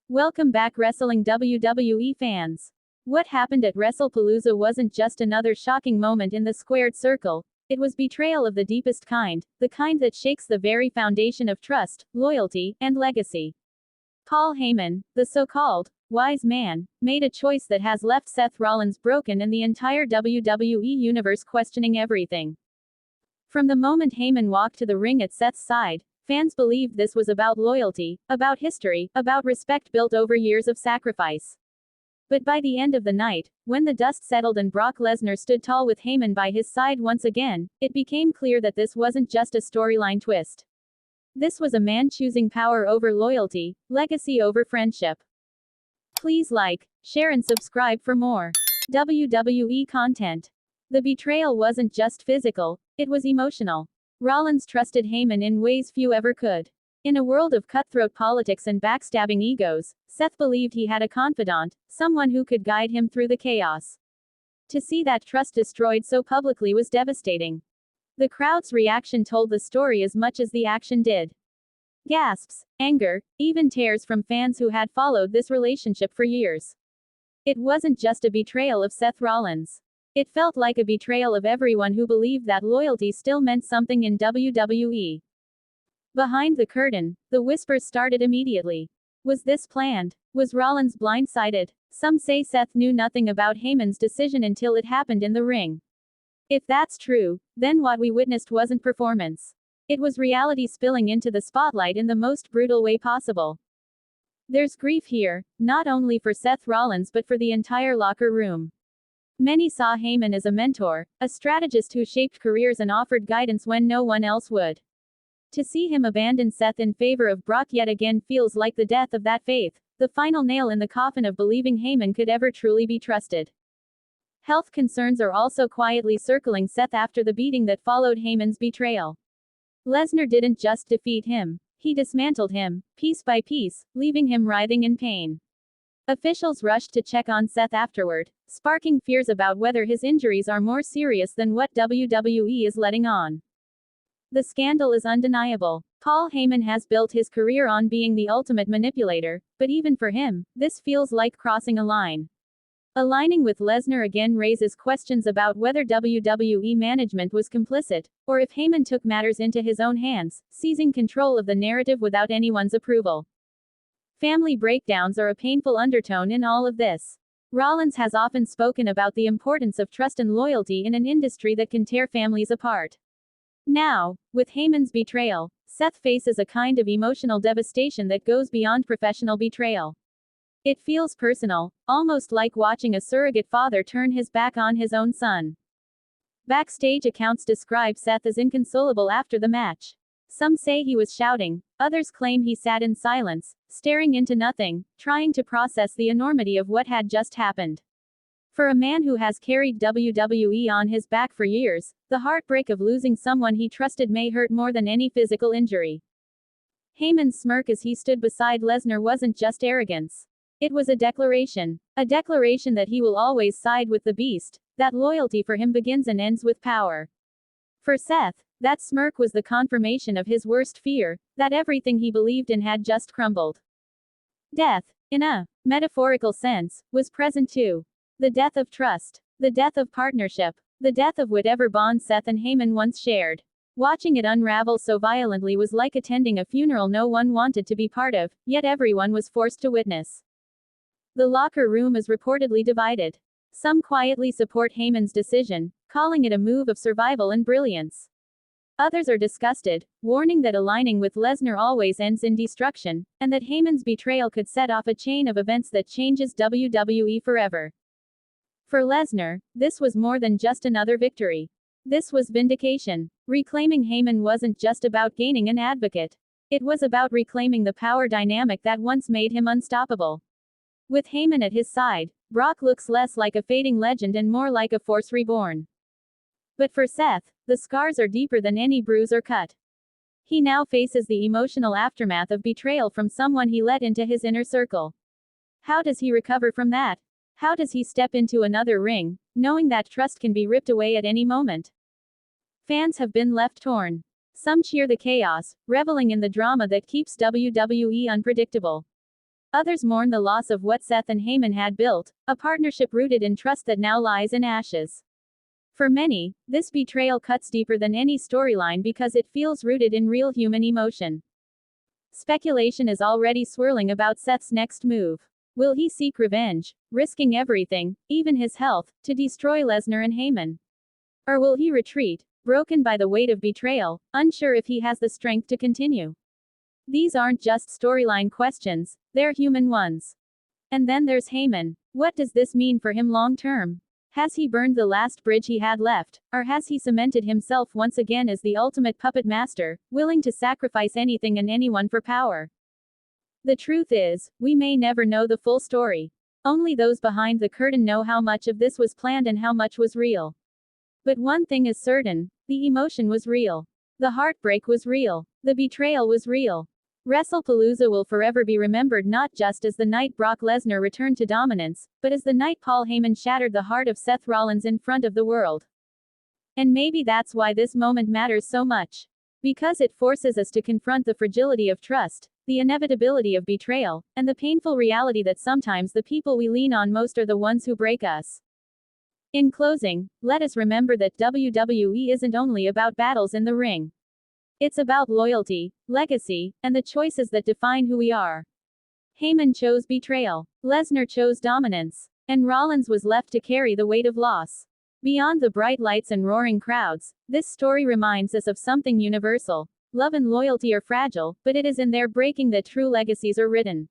Welcome back, Wrestling WWE fans. What happened at WrestlePalooza wasn't just another shocking moment in the squared circle, it was betrayal of the deepest kind, the kind that shakes the very foundation of trust, loyalty, and legacy. Paul Heyman, the so-called wise man, made a choice that has left Seth Rollins broken and the entire WWE universe questioning everything. From the moment Heyman walked to the ring at Seth's side, fans believed this was about loyalty, about history, about respect built over years of sacrifice. But by the end of the night, when the dust settled and Brock Lesnar stood tall with Heyman by his side once again, it became clear that this wasn't just a storyline twist. This was a man choosing power over loyalty, legacy over friendship. Please like, share and subscribe for more WWE content. The betrayal wasn't just physical, it was emotional. Rollins trusted Heyman in ways few ever could. In a world of cutthroat politics and backstabbing egos, Seth believed he had a confidant, someone who could guide him through the chaos. To see that trust destroyed so publicly was devastating. The crowd's reaction told the story as much as the action did. Gasps, anger, even tears from fans who had followed this relationship for years. It wasn't just a betrayal of Seth Rollins. It felt like a betrayal of everyone who believed that loyalty still meant something in WWE. Behind the curtain, the whispers started immediately. Was this planned? Was Rollins blindsided? Some say Seth knew nothing about Heyman's decision until it happened in the ring. If that's true, then what we witnessed wasn't performance. It was reality spilling into the spotlight in the most brutal way possible. There's grief here, not only for Seth Rollins but for the entire locker room. Many saw Heyman as a mentor, a strategist who shaped careers and offered guidance when no one else would. To see him abandon Seth in favor of Brock yet again feels like the death of that faith, the final nail in the coffin of believing Heyman could ever truly be trusted. Health concerns are also quietly circling Seth after the beating that followed Heyman's betrayal. Lesnar didn't just defeat him, he dismantled him, piece by piece, leaving him writhing in pain. Officials rushed to check on Seth afterward, sparking fears about whether his injuries are more serious than what WWE is letting on. The scandal is undeniable. Paul Heyman has built his career on being the ultimate manipulator, but even for him, this feels like crossing a line. Aligning with Lesnar again raises questions about whether WWE management was complicit, or if Heyman took matters into his own hands, seizing control of the narrative without anyone's approval. Family breakdowns are a painful undertone in all of this. Rollins has often spoken about the importance of trust and loyalty in an industry that can tear families apart. Now, with Heyman's betrayal, Seth faces a kind of emotional devastation that goes beyond professional betrayal. It feels personal, almost like watching a surrogate father turn his back on his own son. Backstage accounts describe Seth as inconsolable after the match. Some say he was shouting, others claim he sat in silence, staring into nothing, trying to process the enormity of what had just happened. For a man who has carried WWE on his back for years, the heartbreak of losing someone he trusted may hurt more than any physical injury. Heyman's smirk as he stood beside Lesnar wasn't just arrogance. It was a declaration that he will always side with the beast, that loyalty for him begins and ends with power. For Seth, that smirk was the confirmation of his worst fear, that everything he believed in had just crumbled. Death, in a metaphorical sense, was present too. The death of trust, the death of partnership, the death of whatever bond Seth and Heyman once shared. Watching it unravel so violently was like attending a funeral no one wanted to be part of, yet everyone was forced to witness. The locker room is reportedly divided. Some quietly support Heyman's decision, calling it a move of survival and brilliance. Others are disgusted, warning that aligning with Lesnar always ends in destruction, and that Heyman's betrayal could set off a chain of events that changes WWE forever. For Lesnar, this was more than just another victory. This was vindication. Reclaiming Heyman wasn't just about gaining an advocate. It was about reclaiming the power dynamic that once made him unstoppable. With Heyman at his side, Brock looks less like a fading legend and more like a force reborn. But for Seth, the scars are deeper than any bruise or cut. He now faces the emotional aftermath of betrayal from someone he let into his inner circle. How does he recover from that? How does he step into another ring, knowing that trust can be ripped away at any moment? Fans have been left torn. Some cheer the chaos, reveling in the drama that keeps WWE unpredictable. Others mourn the loss of what Seth and Heyman had built, a partnership rooted in trust that now lies in ashes. For many, this betrayal cuts deeper than any storyline because it feels rooted in real human emotion. Speculation is already swirling about Seth's next move. Will he seek revenge, risking everything, even his health, to destroy Lesnar and Heyman? Or will he retreat, broken by the weight of betrayal, unsure if he has the strength to continue? These aren't just storyline questions, they're human ones. And then there's Heyman. What does this mean for him long term? Has he burned the last bridge he had left, or has he cemented himself once again as the ultimate puppet master, willing to sacrifice anything and anyone for power? The truth is, we may never know the full story. Only those behind the curtain know how much of this was planned and how much was real. But one thing is certain, the emotion was real. The heartbreak was real. The betrayal was real. WrestlePalooza will forever be remembered not just as the night Brock Lesnar returned to dominance, but as the night Paul Heyman shattered the heart of Seth Rollins in front of the world. And maybe that's why this moment matters so much. Because it forces us to confront the fragility of trust, the inevitability of betrayal, and the painful reality that sometimes the people we lean on most are the ones who break us. In closing, let us remember that WWE isn't only about battles in the ring. It's about loyalty, legacy, and the choices that define who we are. Heyman chose betrayal. Lesnar chose dominance. And Rollins was left to carry the weight of loss. Beyond the bright lights and roaring crowds, this story reminds us of something universal. Love and loyalty are fragile, but it is in their breaking that true legacies are written.